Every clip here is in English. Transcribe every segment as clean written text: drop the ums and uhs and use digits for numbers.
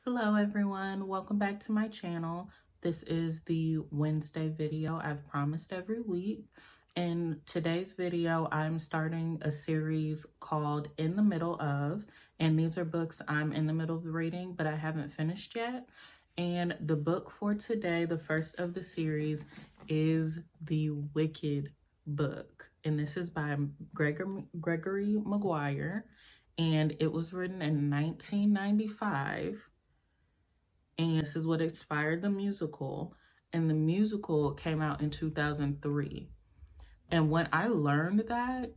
Hello everyone, welcome back to my channel. This is the Wednesday video I've promised every week. In today's video, I'm starting a series called In the Middle of, and these are books I'm in the middle of reading, but I haven't finished yet. And the book for today, the first of the series, is the Wicked book. And this is by Gregory Maguire, and it was written in 1995. And this is what inspired the musical. And the musical came out in 2003. And when I learned that,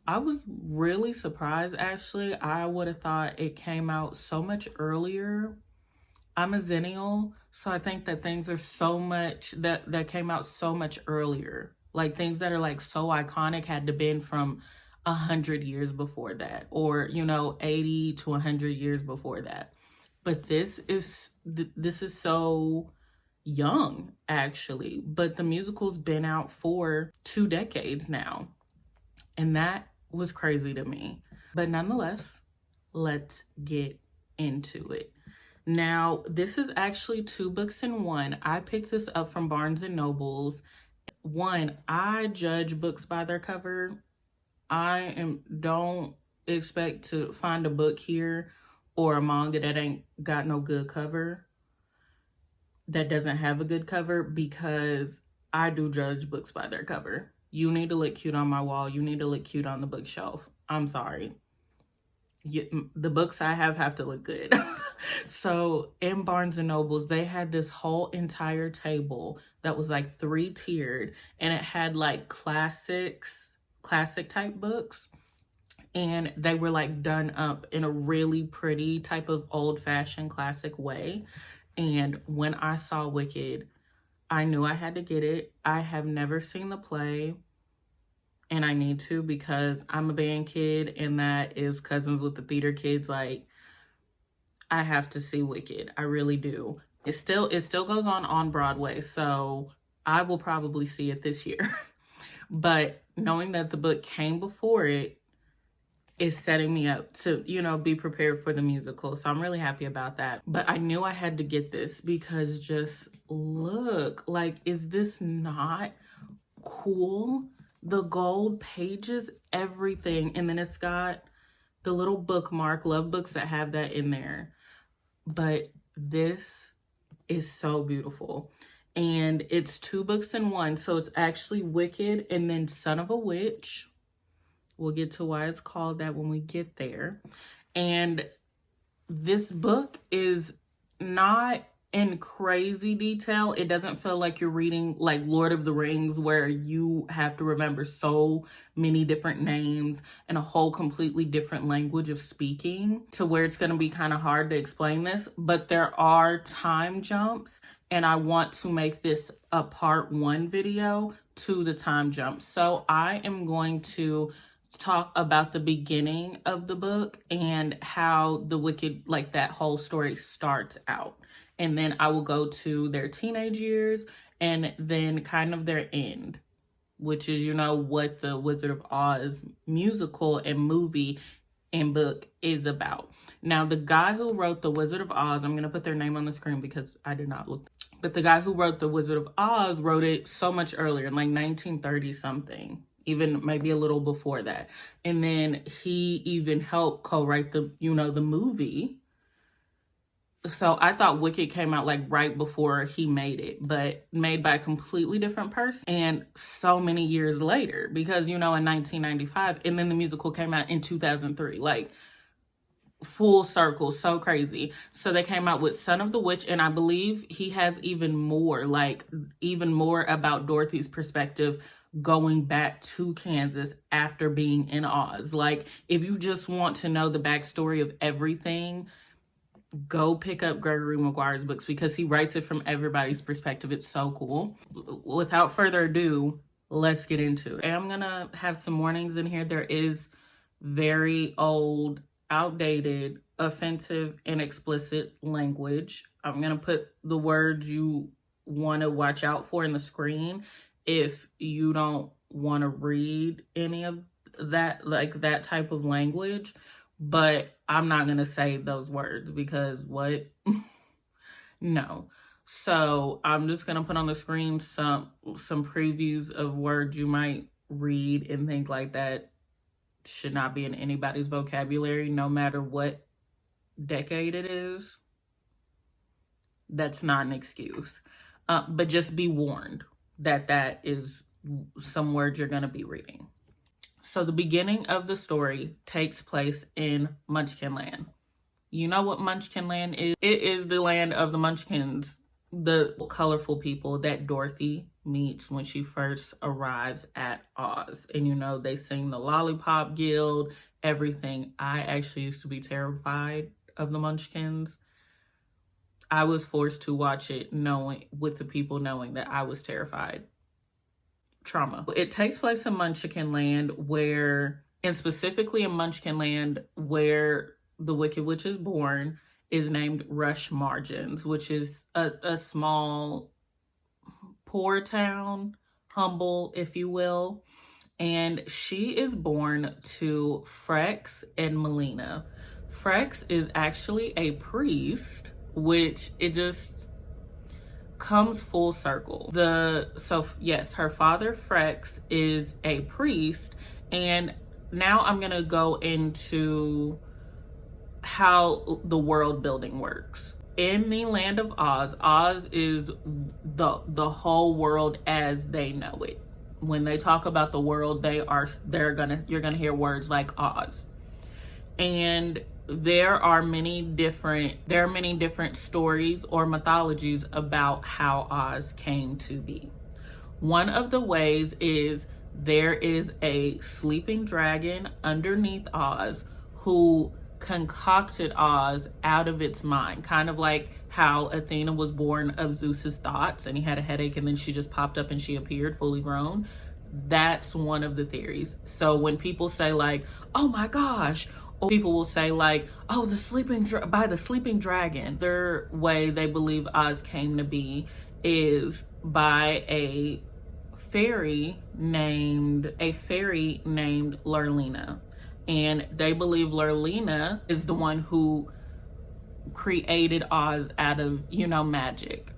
I was really surprised, actually. I would have thought it came out so much earlier. I'm a Zennial, so I think that things are so much, that came out so much earlier. Like things that are like so iconic had to been from 100 years before that, or 80 to 100 years before that. But this is so young, actually. But the musical's been out for 2 decades now, and that was crazy to me. But nonetheless, let's get into it. Now, this is actually 2 books in one. I picked this up from Barnes and Nobles. One, I judge books by their cover. Don't expect to find a book here or a manga that ain't got no good cover, that doesn't have a good cover, because I do judge books by their cover. You need to look cute on my wall. You need to look cute on the bookshelf. I'm sorry. The books I have to look good. So in Barnes and Nobles, they had this whole entire table that was like 3-tiered, and it had like classic type books. And they were like done up in a really pretty type of old-fashioned classic way. And when I saw Wicked, I knew I had to get it. I have never seen the play, and I need to, because I'm a band kid and that is cousins with the theater kids. Like, I have to see Wicked. I really do. It still goes on Broadway, so I will probably see it this year. But knowing that the book came before it is setting me up to, be prepared for the musical. So I'm really happy about that. But I knew I had to get this because just look, like, is this not cool? The gold pages, everything. And then it's got the little bookmark. Love books that have that in there. But this is so beautiful. And it's 2 books in one. So it's actually Wicked and then Son of a Witch. We'll get to why it's called that when we get there. And this book is not in crazy detail. It doesn't feel like you're reading like Lord of the Rings, where you have to remember so many different names and a whole completely different language of speaking, to where it's going to be kind of hard to explain this. But there are time jumps, and I want to make this a part 1 video to the time jumps. So I am going to talk about the beginning of the book and how the Wicked, like that whole story starts out. And then I will go to their teenage years and then kind of their end, which is, what the Wizard of Oz musical and movie and book is about. Now, the guy who wrote the Wizard of Oz, I'm going to put their name on the screen because I did not look. But the guy who wrote the Wizard of Oz wrote it so much earlier, in like 1930 something. Even maybe a little before that. And then he even helped co-write the movie. So I thought Wicked came out like right before he made it, but made by a completely different person and so many years later, because, in 1995, and then the musical came out in 2003, like full circle, so crazy. So they came out with Son of the Witch, and I believe he has even more about Dorothy's perspective going back to Kansas after being in Oz. Like, if you just want to know the backstory of everything, go pick up Gregory Maguire's books, because he writes it from everybody's perspective. It's so cool. Without further ado, let's get into it. I'm gonna have some warnings in here. There is very old, outdated, offensive, and explicit language. I'm gonna put the words you want to watch out for in the screen if you don't want to read any of that, like that type of language. but I'm not going to say those words because what? No. So I'm just going to put on the screen some previews of words you might read and think like that should not be in anybody's vocabulary, no matter what decade it is. That's not an excuse. But just be warned that that is some words you're going to be reading. So the beginning of the story takes place in Munchkinland. You know what Munchkinland is? It is the land of the Munchkins, the colorful people that Dorothy meets when she first arrives at Oz. And you know, they sing the Lollipop Guild, everything. I actually used to be terrified of the Munchkins. I was forced to watch it with the people knowing that I was terrified. Trauma. It takes place in Munchkinland and specifically in Munchkinland where the Wicked Witch is born, is named Rush Margins, which is a small, poor town, humble, if you will. And she is born to Frex and Melina. Frex is actually a priest, which it just comes full circle. Yes, her father Frex is a priest, and now I'm gonna go into how the world building works. In the land of Oz, Oz is the whole world as they know it. When they talk about the world, you're gonna hear words like Oz. And there are many different stories or mythologies about how Oz came to be. One of the ways is there is a sleeping dragon underneath Oz who concocted Oz out of its mind, kind of like how Athena was born of Zeus's thoughts and he had a headache and then she just popped up and she appeared fully grown. That's one of the theories. So when people say like, oh my gosh, or people will say like, oh, by the sleeping dragon. Their way they believe Oz came to be is by a fairy named Lurlina. And they believe Lurlina is the one who created Oz out of, magic.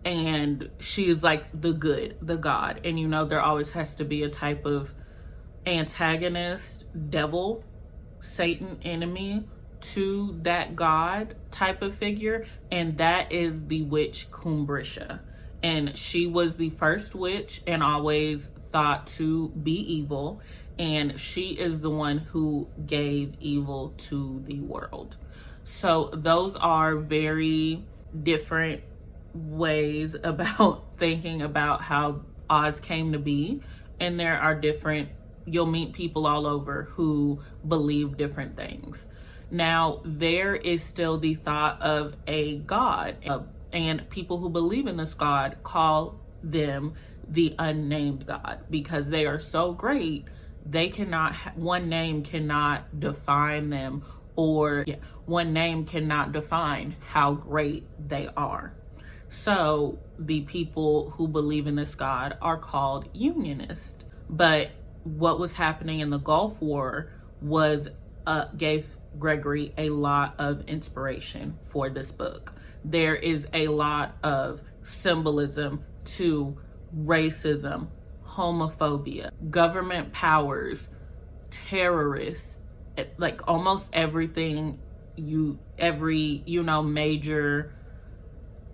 And she is like the god. And there always has to be a type of antagonist, devil, Satan enemy to that god type of figure. And that is the witch Cumbrisha. And she was the first witch and always thought to be evil. And she is the one who gave evil to the world. So those are very different ways about thinking about how Oz came to be. And there are you'll meet people all over who believe different things. Now, there is still the thought of a god, and people who believe in this god call them the unnamed god because they are so great. They one name cannot define them, one name cannot define how great they are. So the people who believe in this god are called Unionists. But what was happening in the Gulf War gave Gregory a lot of inspiration for this book. There is a lot of symbolism to racism, homophobia, government powers, terrorists, like almost everything major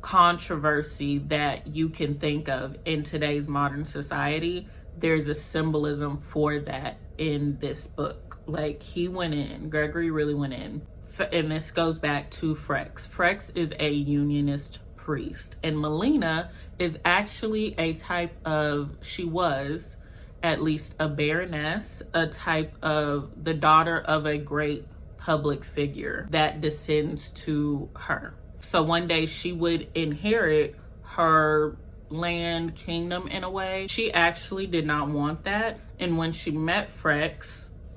controversy that you can think of in today's modern society. There's a symbolism for that in this book. Like Gregory really went in. And this goes back to Frex. Frex is a Unionist priest. And Melina is actually she was at least a baroness, the daughter of a great public figure that descends to her. So one day she would inherit her land, kingdom in a way. She actually did not want that. And when she met Frex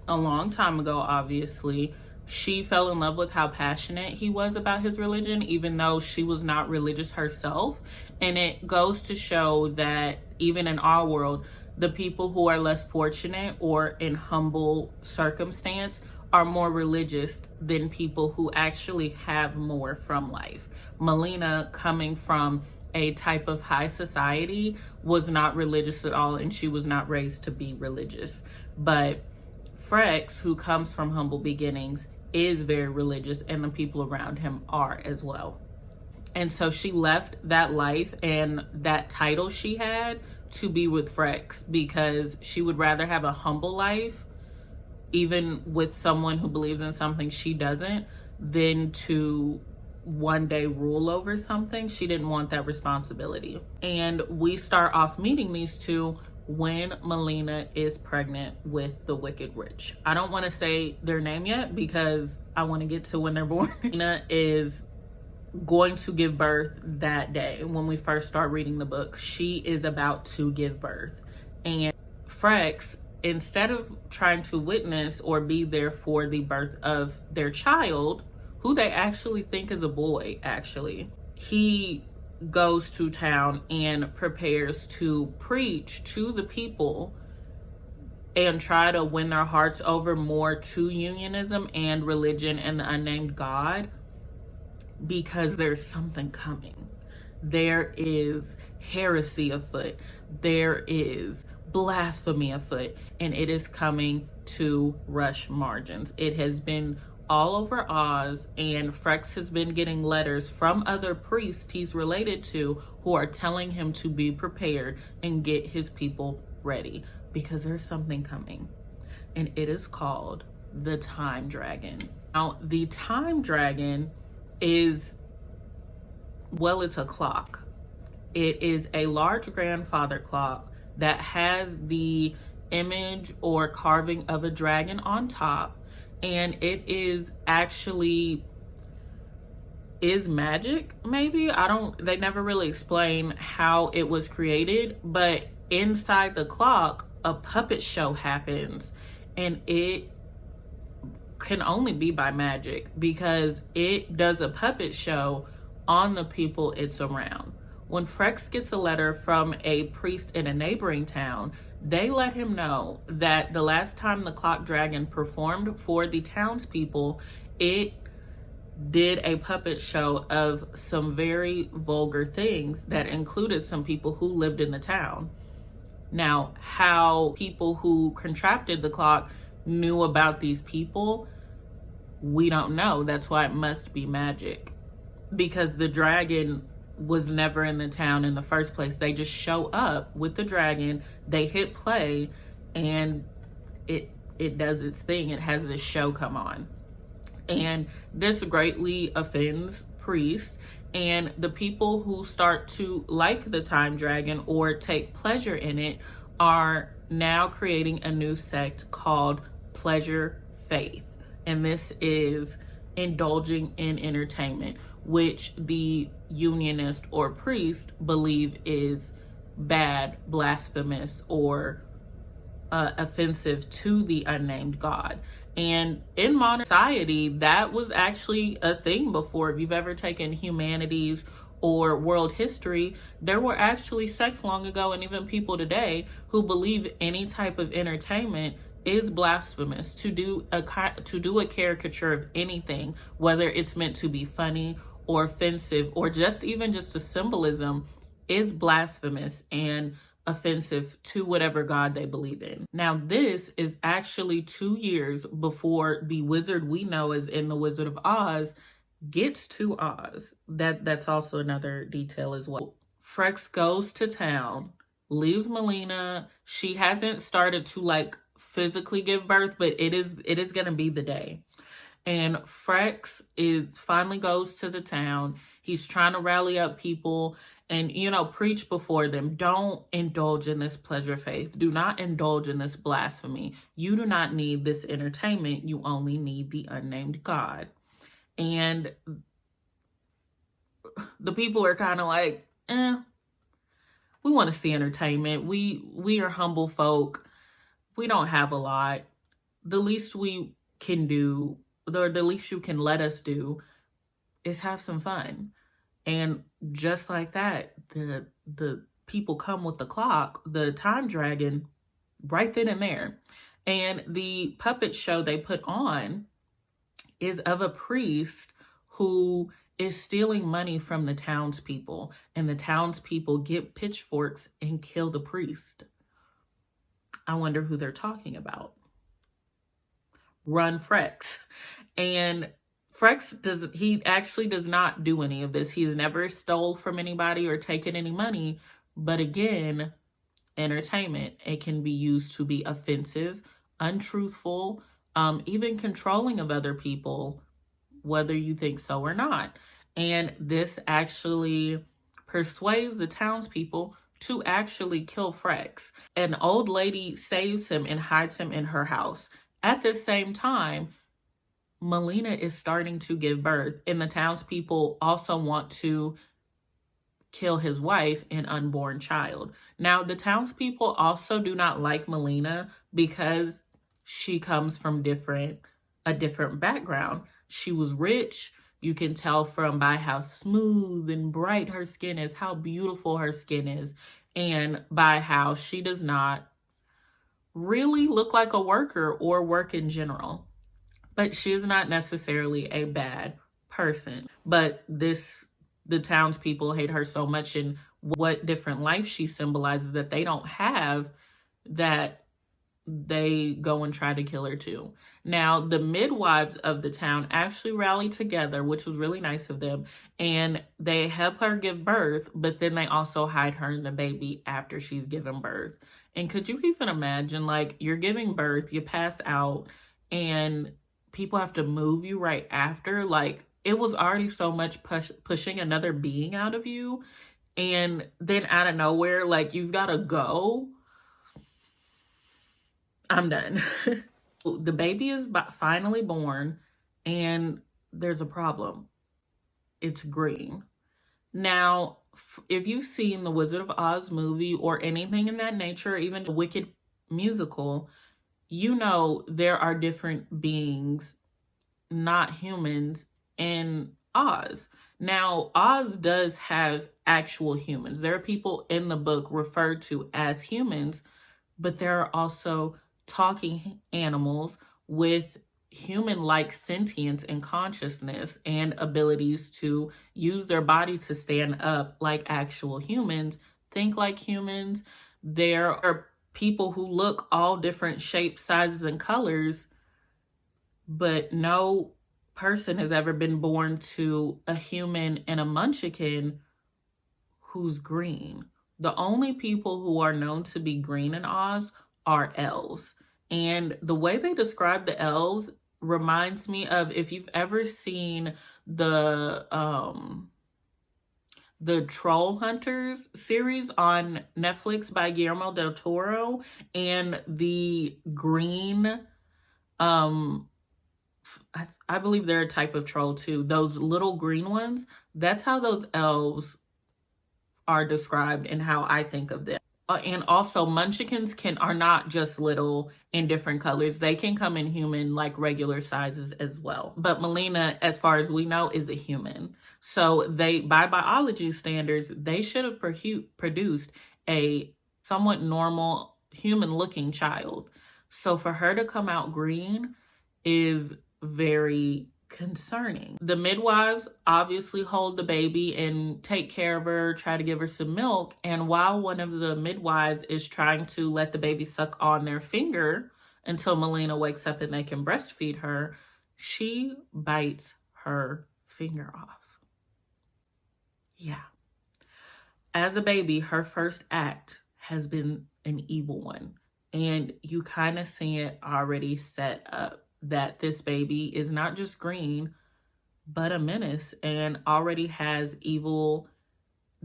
a long time ago, obviously, she fell in love with how passionate he was about his religion, even though she was not religious herself. And it goes to show that even in our world, the people who are less fortunate or in humble circumstance are more religious than people who actually have more from life. Melina, coming from a type of high society, was not religious at all, and she was not raised to be religious. But Frex, who comes from humble beginnings, is very religious, and the people around him are as well. And so she left that life and that title she had to be with Frex, because she would rather have a humble life, even with someone who believes in something she doesn't, than to one day rule over something. She didn't want that responsibility. And we start off meeting these two when Melina is pregnant with the Wicked Witch. I don't want to say their name yet because I want to get to when they're born. Melina is going to give birth that day. When we first start reading the book, she is about to give birth. And Frex, instead of trying to witness or be there for the birth of their child, who they actually think is a boy, he goes to town and prepares to preach to the people and try to win their hearts over more to unionism and religion and the unnamed God, because there's something coming. There is heresy afoot. There is blasphemy afoot, and it is coming to Rush Margins. It has been all over Oz, and Frex has been getting letters from other priests he's related to who are telling him to be prepared and get his people ready, because there's something coming, and it is called the Time Dragon. Now, the Time Dragon is, well, it's a clock. It is a large grandfather clock that has the image or carving of a dragon on top, and it is actually magic, maybe. They never really explain how it was created, but inside the clock, a puppet show happens, and it can only be by magic, because it does a puppet show on the people it's around. When Frex gets a letter from a priest in a neighboring town, they let him know that the last time the clock dragon performed for the townspeople, it did a puppet show of some very vulgar things that included some people who lived in the town. Now, how people who contracted the clock knew about these people, we don't know. That's why it must be magic, because the dragon was never in the town in the first place. They just show up with the dragon, they hit play, and it does its thing. It has this show come on. And this greatly offends priests, and the people who start to like the Time Dragon or take pleasure in it are now creating a new sect called Pleasure Faith. And this is indulging in entertainment, which the unionist or priest believe is bad, blasphemous, or offensive to the unnamed God. And in modern society, that was actually a thing before. If you've ever taken humanities or world history, there were actually sects long ago, and even people today, who believe any type of entertainment is blasphemous. To do a caricature of anything, whether it's meant to be funny or offensive or just a symbolism, is blasphemous and offensive to whatever God they believe in. Now, this is actually 2 years before the wizard we know as in The Wizard of Oz gets to Oz. That's also another detail as well. Frex goes to town, leaves Melina. She hasn't started to physically give birth, but it is gonna be the day. And Frex finally goes to the town. He's trying to rally up people and, preach before them. Don't indulge in this pleasure faith. Do not indulge in this blasphemy. You do not need this entertainment. You only need the unnamed God. And the people are kind of like, we want to see entertainment. We are humble folk. We don't have a lot. The least we can do, the least you can let us do, is have some fun. And just like that, the people come with the clock, the Time Dragon, right then and there. And the puppet show they put on is of a priest who is stealing money from the townspeople, and the townspeople get pitchforks and kill the priest. I wonder who they're talking about. Run Frex. And he actually does not do any of this. He's never stole from anybody or taken any money. But again, entertainment, it can be used to be offensive, untruthful, even controlling of other people, whether you think so or not. And this actually persuades the townspeople to actually kill Frex. An old lady saves him and hides him in her house. At the same time, Melina is starting to give birth, and the townspeople also want to kill his wife and unborn child. Now, the townspeople also do not like Melina because she comes from a different background. She was rich. You can tell by how smooth and bright her skin is, how beautiful her skin is, and by how she does not really look like a worker or work in general. But she is not necessarily a bad person. But the townspeople hate her so much and what different life she symbolizes that they don't have, that they go and try to kill her too. Now, the midwives of the town actually rally together, which was really nice of them, and they help her give birth, but then they also hide her and the baby after she's given birth. And could you even imagine, like, you're giving birth, you pass out, and people have to move you right after? Like, it was already so much pushing another being out of you, and then out of nowhere, like, you've got to go. I'm done. The baby is finally born, and there's a problem. It's green. Now, if you've seen the Wizard of Oz movie or anything in that nature, even the Wicked musical, you know there are different beings, not humans, in Oz. Now, Oz does have actual humans. There are people in the book referred to as humans, but there are also talking animals with human-like sentience and consciousness and abilities to use their body to stand up like actual humans, think like humans. There are people who look all different shapes, sizes, and colors, but no person has ever been born to a human and a munchkin who's green. The only people who are known to be green in Oz are elves. And the way they describe the elves reminds me of, if you've ever seen the Troll Hunters series on Netflix by Guillermo del Toro, and the green, I believe they're a type of troll too, those little green ones. That's how those elves are described and how I think of them. And also, munchkins are not just little in different colors. They can come in human, like regular sizes as well. But Melina, as far as we know, is a human. So by biology standards, they should have produced a somewhat normal human-looking child. So for her to come out green is very concerning. The midwives obviously hold the baby and take care of her, try to give her some milk, and while one of the midwives is trying to let the baby suck on their finger until Melina wakes up and they can breastfeed her, she bites her finger off. Yeah. As a baby, her first act has been an evil one, and you kind of see it already set up, that this baby is not just green, but a menace and already has evil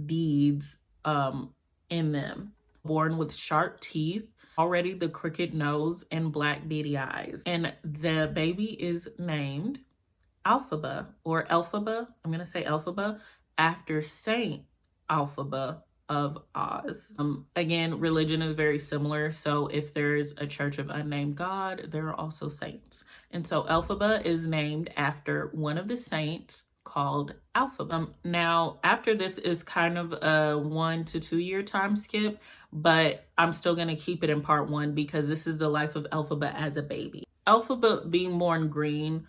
deeds in them. Born with sharp teeth, already the crooked nose and black beady eyes. And the baby is named Elphaba, or Elphaba, I'm going to say Elphaba, after Saint Elphaba of Oz. Again, religion is very similar. So if there's a church of unnamed God, there are also saints. And so Elphaba is named after one of the saints called Alphaba. Now, after this is kind of a 1 to 2 year time skip, but I'm still going to keep it in part 1 because this is the life of Elphaba as a baby. Elphaba being born green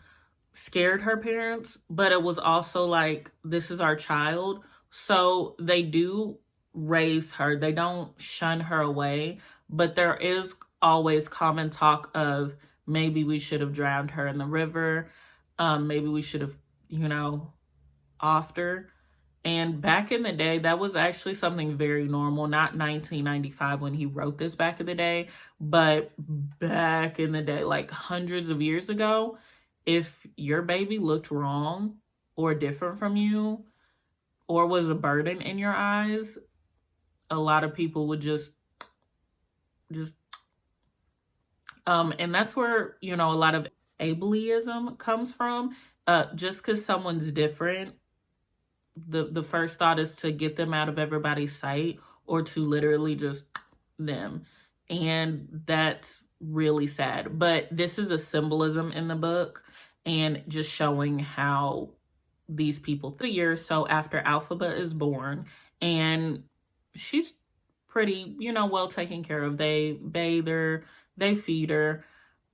scared her parents, but it was also like, this is our child. So they do raise her. They don't shun her away, but there is always common talk of maybe we should have drowned her in the river. Maybe we should have, offed her. And back in the day, that was actually something very normal. Not 1995 when he wrote this back in the day, but back in the day, like hundreds of years ago, if your baby looked wrong or different from you or was a burden in your eyes, a lot of people would just and that's where, a lot of ableism comes from. Just because someone's different, the first thought is to get them out of everybody's sight or to literally just them. And that's really sad. But this is a symbolism in the book and just showing how these people 3 years so after Alphaba is born, and she's pretty, well taken care of. They bathe her, they feed her,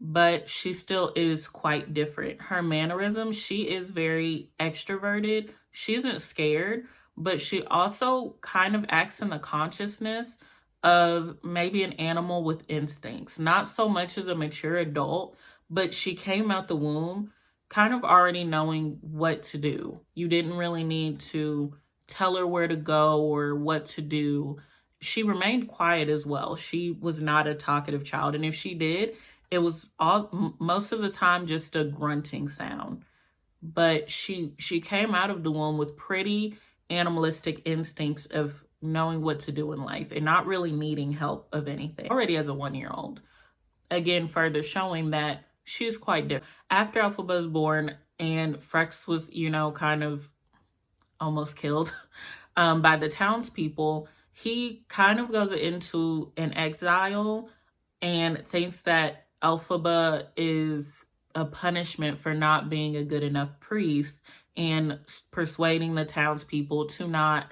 but she still is quite different. Her mannerisms, she is very extroverted. She isn't scared, but she also kind of acts in the consciousness of maybe an animal with instincts. Not so much as a mature adult, but she came out the womb kind of already knowing what to do. You didn't really need to tell her where to go or what to do. She remained quiet as well. She was not a talkative child. And if she did, it was most of the time just a grunting sound. But she came out of the womb with pretty animalistic instincts of knowing what to do in life and not really needing help of anything. Already as a 1-year-old. Again, further showing that she is quite different. After Elphaba was born and Frex was, kind of almost killed by the townspeople, he kind of goes into an exile and thinks that Elphaba is a punishment for not being a good enough priest and persuading the townspeople to not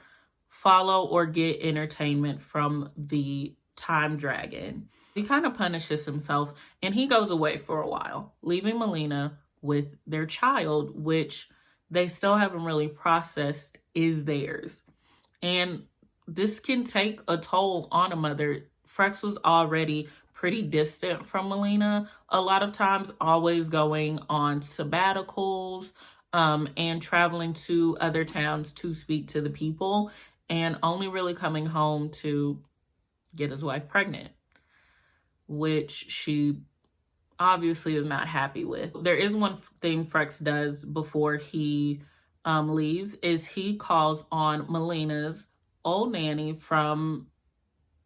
follow or get entertainment from the time dragon. He kind of punishes himself and he goes away for a while, leaving Melina with their child, which they still haven't really processed is theirs. And this can take a toll on a mother. Frex was already pretty distant from Melina, a lot of times always going on sabbaticals and traveling to other towns to speak to the people and only really coming home to get his wife pregnant, which she obviously is not happy with. There is one thing Frex does before he leaves is he calls on Melina's old nanny from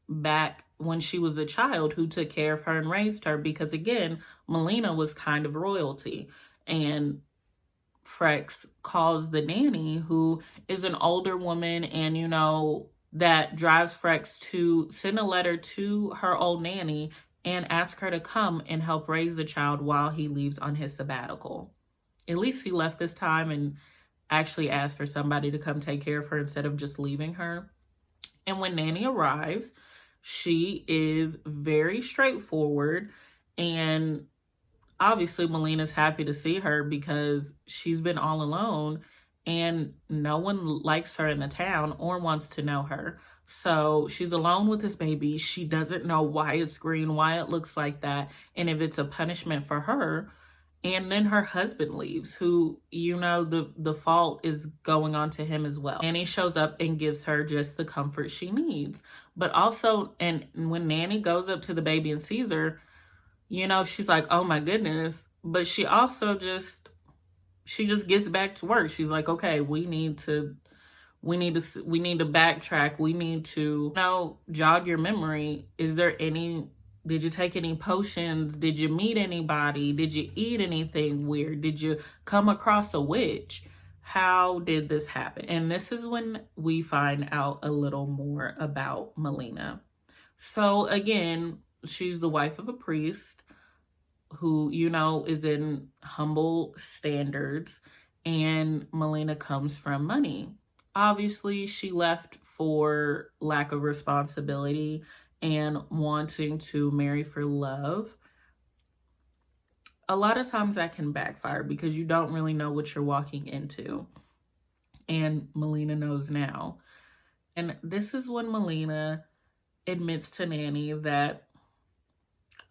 back when she was a child who took care of her and raised her, because again, Melina was kind of royalty. And Frex calls the nanny, who is an older woman, and that drives Frex to send a letter to her old nanny and ask her to come and help raise the child while he leaves on his sabbatical. At least he left this time and actually asked for somebody to come take care of her instead of just leaving her. And when Nanny arrives, she is very straightforward, and obviously Melina's happy to see her because she's been all alone and no one likes her in the town or wants to know her. So she's alone with this baby. She doesn't know why it's green, why it looks like that, and if it's a punishment for her. And then her husband leaves, who, the fault is going on to him as well. Nanny shows up and gives her just the comfort she needs. But also, and when Nanny goes up to the baby and sees her, she's like, oh my goodness. But she also just gets back to work. She's like, okay, we need to backtrack. We need to, jog your memory. Did you take any potions? Did you meet anybody? Did you eat anything weird? Did you come across a witch? How did this happen? And this is when we find out a little more about Melina. So again, she's the wife of a priest who, is in humble standards. and Melina comes from money. Obviously, she left for lack of responsibility and wanting to marry for love. A lot of times that can backfire because you don't really know what you're walking into. And Melina knows now. And this is when Melina admits to Nanny that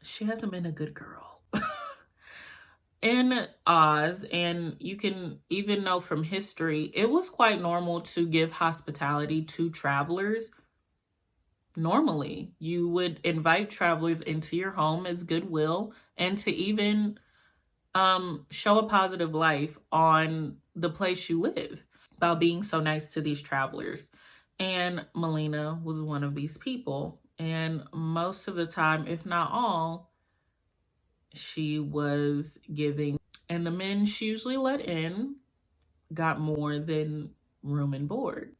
she hasn't been a good girl. In Oz, and you can even know from history, it was quite normal to give hospitality to travelers. Normally, you would invite travelers into your home as goodwill and to even show a positive life on the place you live about being so nice to these travelers. And Melina was one of these people. And most of the time, if not all, she was giving. And the men she usually let in got more than room and board.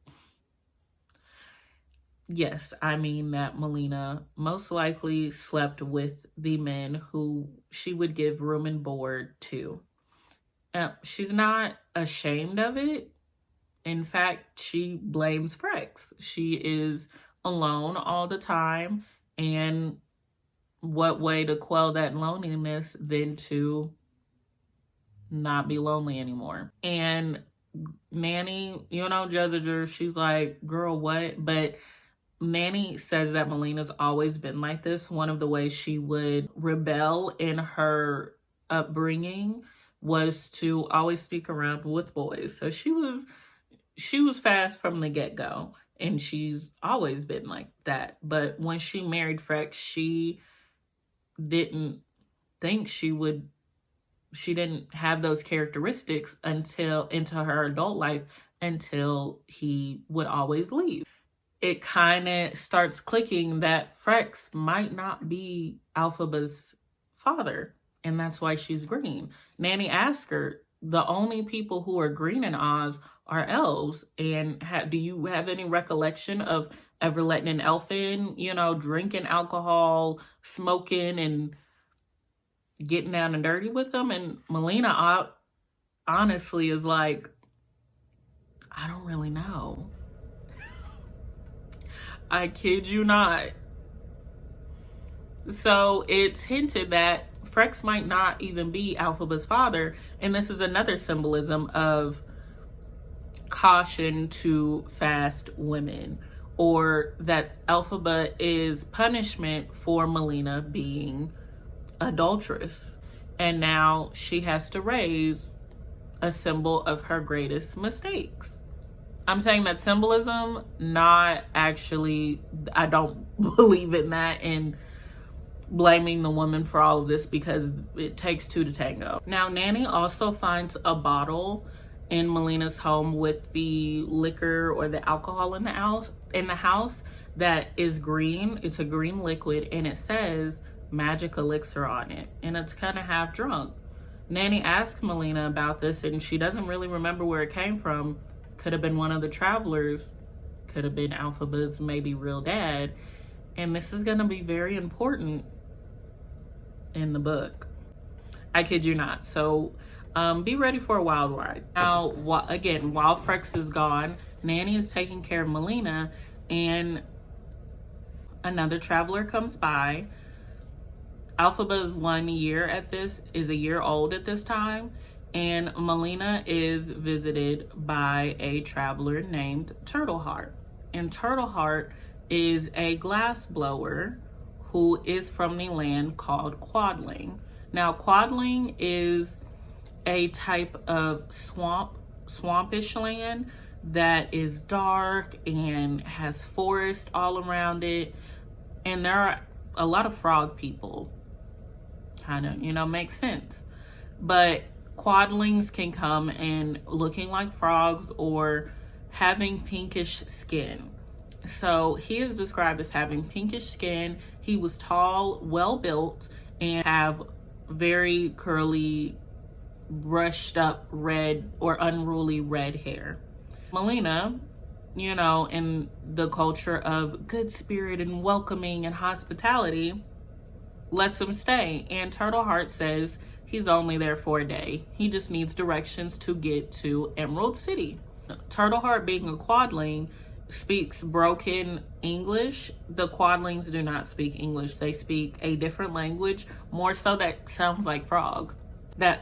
Yes, I mean that Melina most likely slept with the men who she would give room and board to. She's not ashamed of it. In fact, she blames Frex. She is alone all the time. And what way to quell that loneliness than to not be lonely anymore? And Nanny, judges her. She's like, girl, what? But Nanny says that Melina's always been like this. One of the ways she would rebel in her upbringing was to always sneak around with boys. So she was fast from the get-go, and she's always been like that. But when she married Frex, she didn't think she didn't have those characteristics until into her adult life, until he would always leave. It kind of starts clicking that Frex might not be Elphaba's father, and that's why she's green. Nanny asks her, the only people who are green in Oz are elves, and do you have any recollection of ever letting an elf in, drinking alcohol, smoking, and getting down and dirty with them? And Melina honestly is like, I don't really know. I kid you not. So it's hinted that Frex might not even be Elphaba's father, and this is another symbolism of caution to fast women, or that Elphaba is punishment for Melina being adulterous, and now she has to raise a symbol of her greatest mistakes. I'm saying that symbolism, not actually, I don't believe in that, and blaming the woman for all of this, because it takes two to tango. Now, Nanny also finds a bottle in Melina's home with the liquor or the alcohol in the house that is green. It's a green liquid, and it says magic elixir on it, and it's kind of half drunk. Nanny asks Melina about this, and she doesn't really remember where it came from. Could have been one of the travelers, could have been Elphaba's maybe real dad. And this is going to be very important in the book. I kid you not. So be ready for a wild ride. Now, again, while Frex is gone, Nanny is taking care of Melina, and another traveler comes by. Elphaba is a year old at this time. And Melina is visited by a traveler named Turtleheart. And Turtleheart is a glass blower who is from the land called Quadling. Now, Quadling is a type of swampish land that is dark and has forest all around it. And there are a lot of frog people. Kind of, makes sense. But Quadlings can come in looking like frogs or having pinkish skin. So he is described as having pinkish skin. He was tall, well built, and have very curly, brushed up red or unruly red hair. Melina, in the culture of good spirit and welcoming and hospitality, lets him stay. And Turtleheart says He's only there for a day. He just needs directions to get to Emerald City. Turtleheart, being a quadling, speaks broken English. The quadlings do not speak English. They speak a different language, more so that sounds like frog. That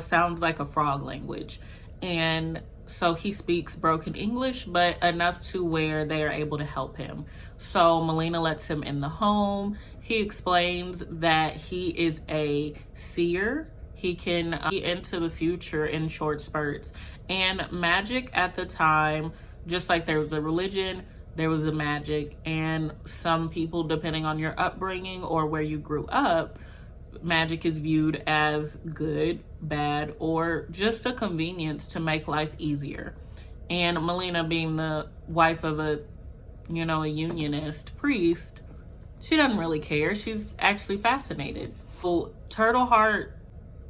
sounds like a frog language. And so he speaks broken English, but enough to where they are able to help him. So Melina lets him in the home. He explains that he is a seer. He can see into the future in short spurts. And magic at the time, just like there was a religion, there was a magic. And some people, depending on your upbringing or where you grew up, magic is viewed as good, bad, or just a convenience to make life easier. And Melina, being the wife of a unionist priest, she doesn't really care. She's actually fascinated. So Turtleheart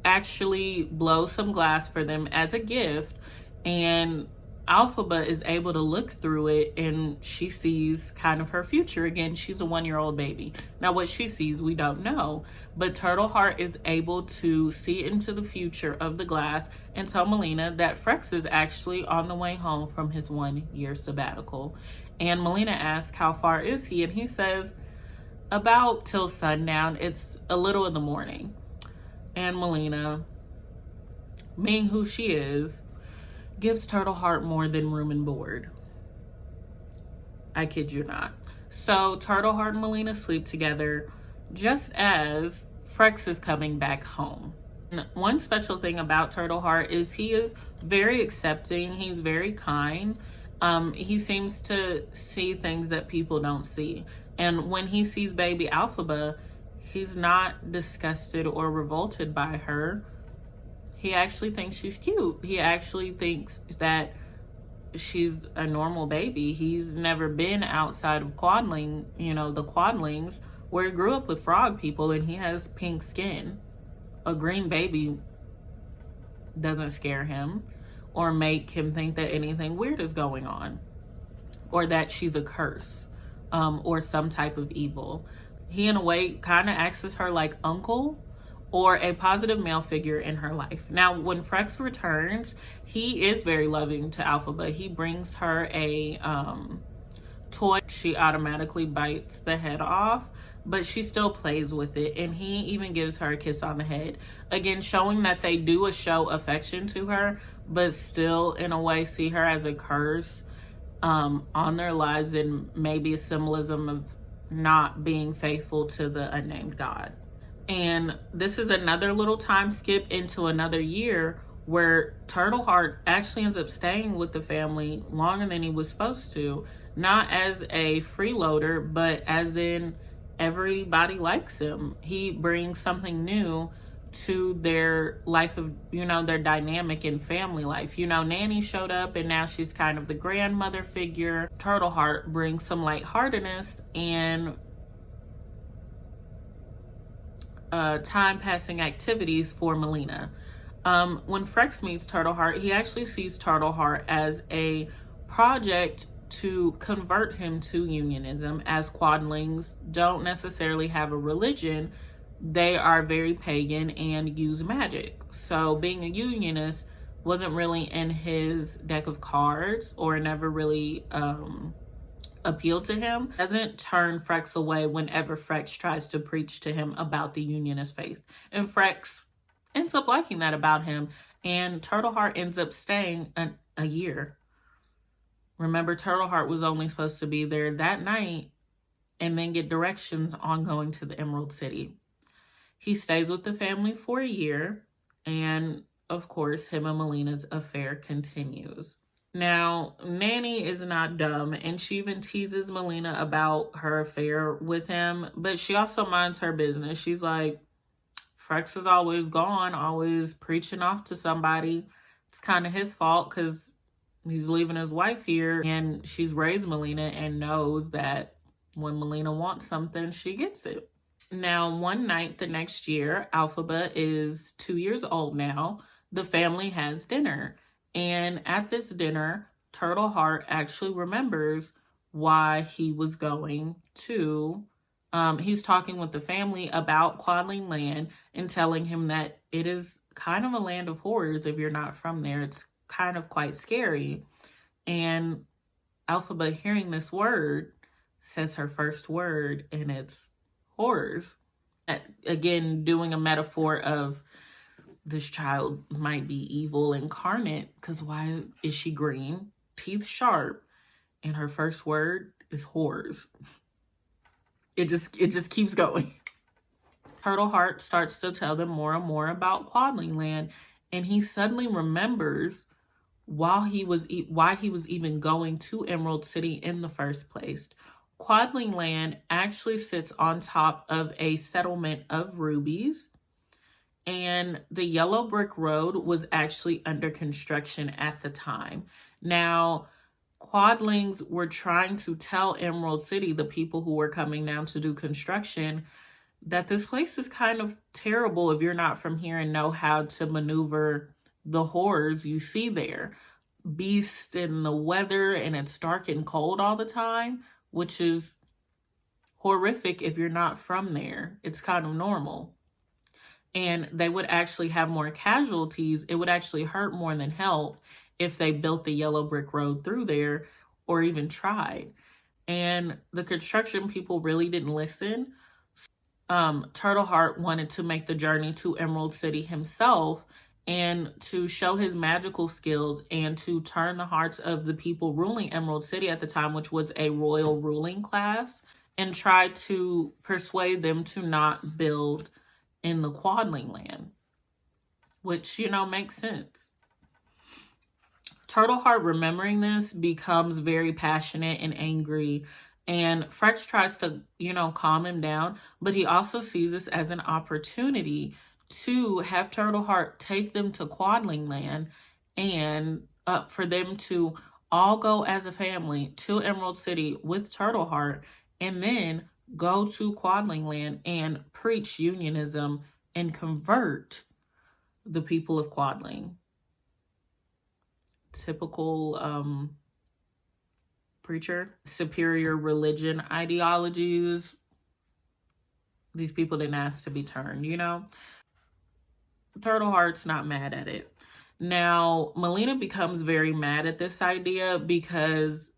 actually blows some glass for them as a gift, and Alphaba is able to look through it, and she sees kind of her future again. She's a 1-year-old baby. Now what she sees, we don't know, but Turtleheart is able to see into the future of the glass and tell Melina that Frex is actually on the way home from his 1-year sabbatical. And Melina asks, how far is he? And he says, about till sundown. It's a little in the morning. And Melina, being who she is, gives Turtleheart more than room and board. I kid you not. So Turtleheart and Melina sleep together just as Frex is coming back home. And one special thing about Turtleheart is he is very accepting. He's very kind. He seems to see things that people don't see. And when he sees baby Alphaba, he's not disgusted or revolted by her. He actually thinks she's cute. He actually thinks that she's a normal baby. He's never been outside of the quadlings, where he grew up with frog people, and he has pink skin. A green baby doesn't scare him or make him think that anything weird is going on, or that she's a curse, or some type of evil. He, in a way, kind of acts as her like uncle or a positive male figure in her life. Now, when Frex returns, he is very loving to Alphaba. He brings her a toy. She automatically bites the head off, but she still plays with it, and he even gives her a kiss on the head. Again, showing that they do show affection to her, but still, in a way, see her as a curse on their lives, and maybe a symbolism of not being faithful to the unnamed God. And this is another little time skip into another year where Turtleheart actually ends up staying with the family longer than he was supposed to. Not as a freeloader, but as in everybody likes him. He brings something new to their life of, their dynamic in family life. Nanny showed up, and now she's kind of the grandmother figure. Turtleheart brings some lightheartedness and time passing activities for Melina. When Frex meets Turtleheart, he actually sees Turtleheart as a project to convert him to unionism, as quadlings don't necessarily have a religion. They are very pagan and use magic. So being a unionist wasn't really in his deck of cards, or never really appealed to him. Doesn't turn Frex away whenever Frex tries to preach to him about the unionist faith. And Frex ends up liking that about him, and Turtleheart ends up staying a year. Remember, Turtleheart was only supposed to be there that night and then get directions on going to the Emerald City. He stays with the family for a year, and of course, him and Melina's affair continues. Now, Nanny is not dumb, and she even teases Melina about her affair with him, but she also minds her business. She's like, Frex is always gone, always preaching off to somebody. It's kind of his fault because he's leaving his wife here, and she's raised Melina and knows that when Melina wants something, she gets it. Now, one night the next year, Alphaba is 2 years old now. The family has dinner. And at this dinner, Turtleheart actually remembers why he was going to He's talking with the family about Quadling Land and telling him that it is kind of a land of horrors if you're not from there. It's kind of quite scary. And Elphaba, hearing this word, says her first word, and it's horrors. Again, doing a metaphor of this child might be evil incarnate, because why is she green, teeth sharp, and her first word is horrors? It just keeps going. Turtle Heart starts to tell them more and more about Quadling Land, and he suddenly remembers why he was even going to Emerald City in the first place. Quadling Land actually sits on top of a settlement of rubies, and the yellow brick road was actually under construction at the time. Now, Quadlings were trying to tell Emerald City, the people who were coming down to do construction, that this place is kind of terrible if you're not from here and know how to maneuver the horrors you see there. Beasts in the weather, and it's dark and cold all the time, which is horrific if you're not from there. It's kind of normal. And they would actually have more casualties. It would actually hurt more than help if they built the yellow brick road through there or even tried. And the construction people really didn't listen. Turtle Heart wanted to make the journey to Emerald City himself and to show his magical skills and to turn the hearts of the people ruling Emerald City at the time, which was a royal ruling class, and try to persuade them to not build in the Quadling Land, which, makes sense. Turtle Heart, remembering this, becomes very passionate and angry, and Frex tries to, calm him down, but he also sees this as an opportunity to have Turtle Heart take them to Quadling Land and for them to all go as a family to Emerald City with Turtle Heart, and then go to Quadling Land and preach unionism and convert the people of Quadling. Typical preacher. Superior religion ideologies. These people didn't ask to be turned, Turtle Heart's not mad at it. Now, Melina becomes very mad at this idea because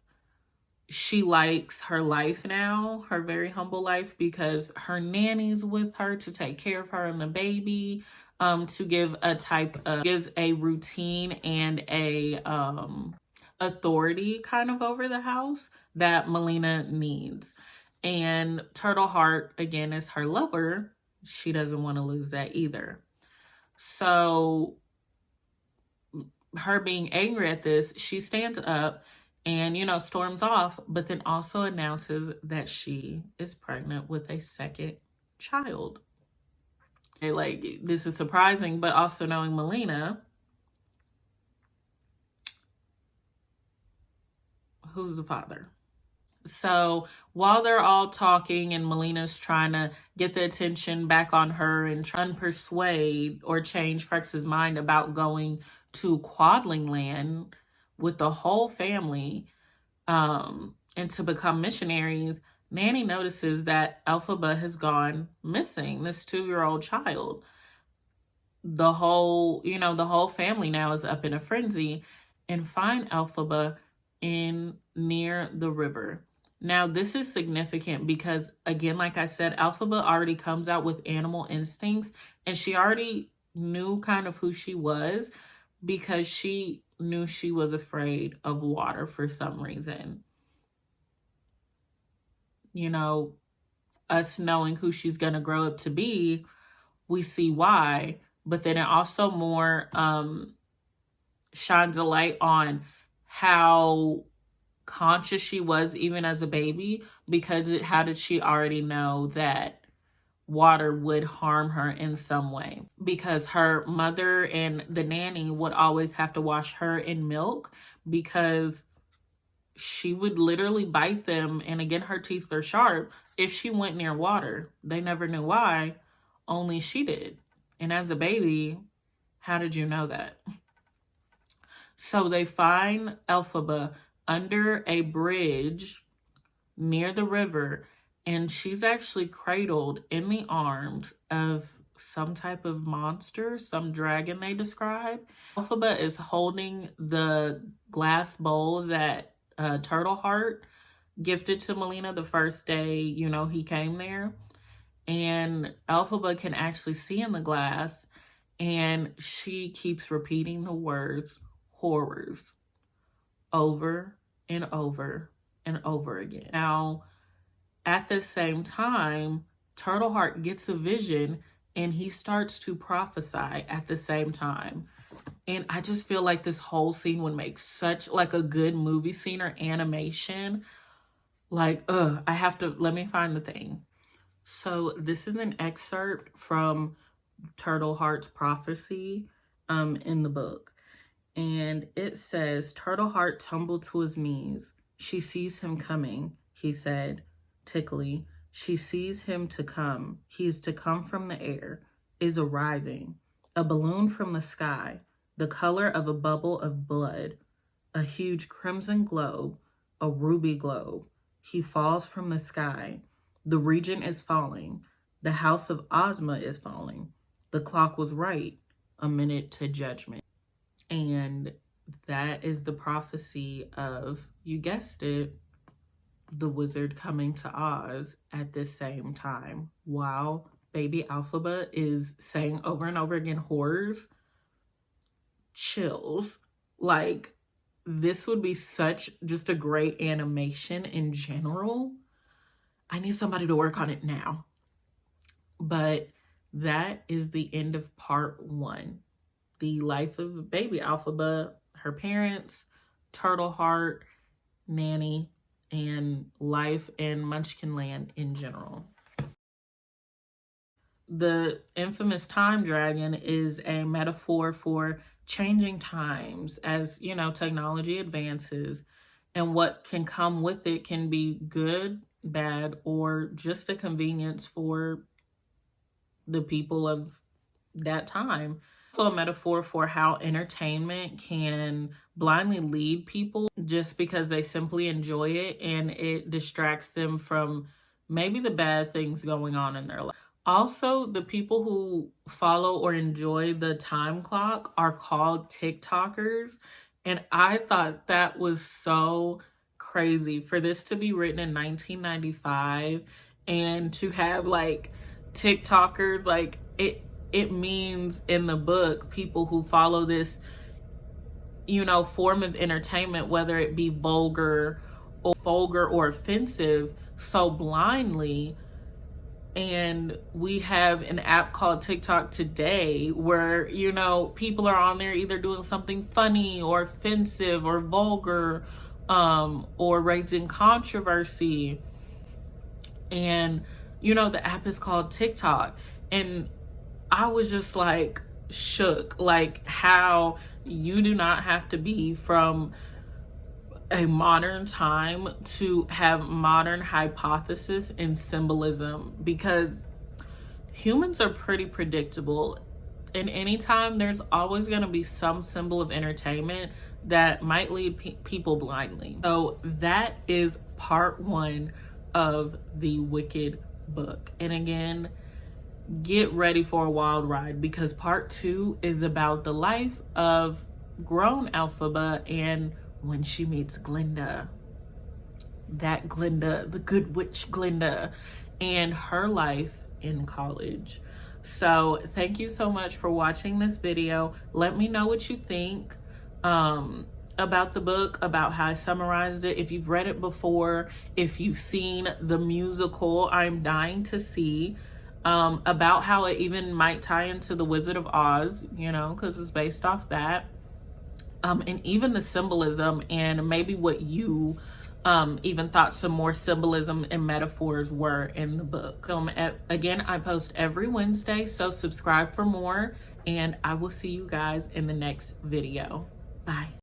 she likes her life now, her very humble life, because her nanny's with her to take care of her and the baby, to give gives a routine and a authority kind of over the house that Melina needs. And Turtle Heart, again, is her lover. She doesn't want to lose that either. So her being angry at this, she stands up and, storms off, but then also announces that she is pregnant with a second child. And, this is surprising, but also knowing Melina, who's the father? So while they're all talking and Melina's trying to get the attention back on her and trying to persuade or change Frex's mind about going to Quadling Land with the whole family and to become missionaries, Nanny notices that Elphaba has gone missing, this 2-year-old child. The whole family now is up in a frenzy and find Elphaba near the river. Now, this is significant because, again, like I said, Elphaba already comes out with animal instincts, and she already knew kind of who she was because she knew she was afraid of water for some reason. Us knowing who she's going to grow up to be, we see why, but then it also more shines a light on how conscious she was even as a baby, because how did she already know that water would harm her in some way? Because her mother and the nanny would always have to wash her in milk because she would literally bite them, and again, her teeth are sharp, if she went near water. They never knew why, only she did. And as a baby, how did you know that? So they find Elphaba under a bridge near the river, and she's actually cradled in the arms of some type of monster, some dragon they describe. Elphaba is holding the glass bowl that Turtle Heart gifted to Melina the first day, you know, he came there. And Elphaba can actually see in the glass, and she keeps repeating the words horrors over and over and over again. Now, at the same time, Turtleheart gets a vision and he starts to prophesy at the same time. And I just feel like this whole scene would make such like a good movie scene or animation. Like, I have to, let me find the thing. So this is an excerpt from Turtleheart's prophecy in the book. And it says, Turtleheart tumbled to his knees. She sees him coming, he said, tickly. She sees him to come. He is to come from the air, is arriving. A balloon from the sky, the color of a bubble of blood, a huge crimson globe, a ruby globe. He falls from the sky. The region is falling. The house of Ozma is falling. The clock was right, a minute to judgment. And that is the prophecy of, you guessed it, the wizard coming to Oz at the same time, while baby Elphaba is saying over and over again, horrors. Chills. Like, this would be such just a great animation in general. I need somebody to work on it now. But that is the end of part 1. The life of baby Elphaba, her parents, Turtleheart, Nanny, and life in Munchkinland in general. The infamous time dragon is a metaphor for changing times as, you know, technology advances, and what can come with it can be good, bad, or just a convenience for the people of that time. Also a metaphor for how entertainment can blindly lead people just because they simply enjoy it, and it distracts them from maybe the bad things going on in their life. Also, the people who follow or enjoy the time clock are called TikTokers. And I thought that was so crazy for this to be written in 1995 and to have like TikTokers, like it means in the book, people who follow this, you know, form of entertainment, whether it be vulgar or offensive, so blindly. And we have an app called TikTok today where, you know, people are on there either doing something funny or offensive or vulgar, or raising controversy. And, you know, the app is called TikTok. And I was just like shook, like how you do not have to be from a modern time to have modern hypothesis and symbolism, because humans are pretty predictable, and anytime there's always going to be some symbol of entertainment that might lead people blindly. So that is part 1 of the Wicked book. And again, get ready for a wild ride, because part 2 is about the life of grown Elphaba and when she meets Glinda, that Glinda, the good witch Glinda, and her life in college. So thank you so much for watching this video. Let me know what you think about the book, about how I summarized it. If you've read it before, if you've seen the musical, I'm dying to see, about how it even might tie into the Wizard of Oz, you know, because it's based off that. And even the symbolism, and maybe what you even thought some more symbolism and metaphors were in the book. Again, I post every Wednesday, so subscribe for more, and I will see you guys in the next video. Bye.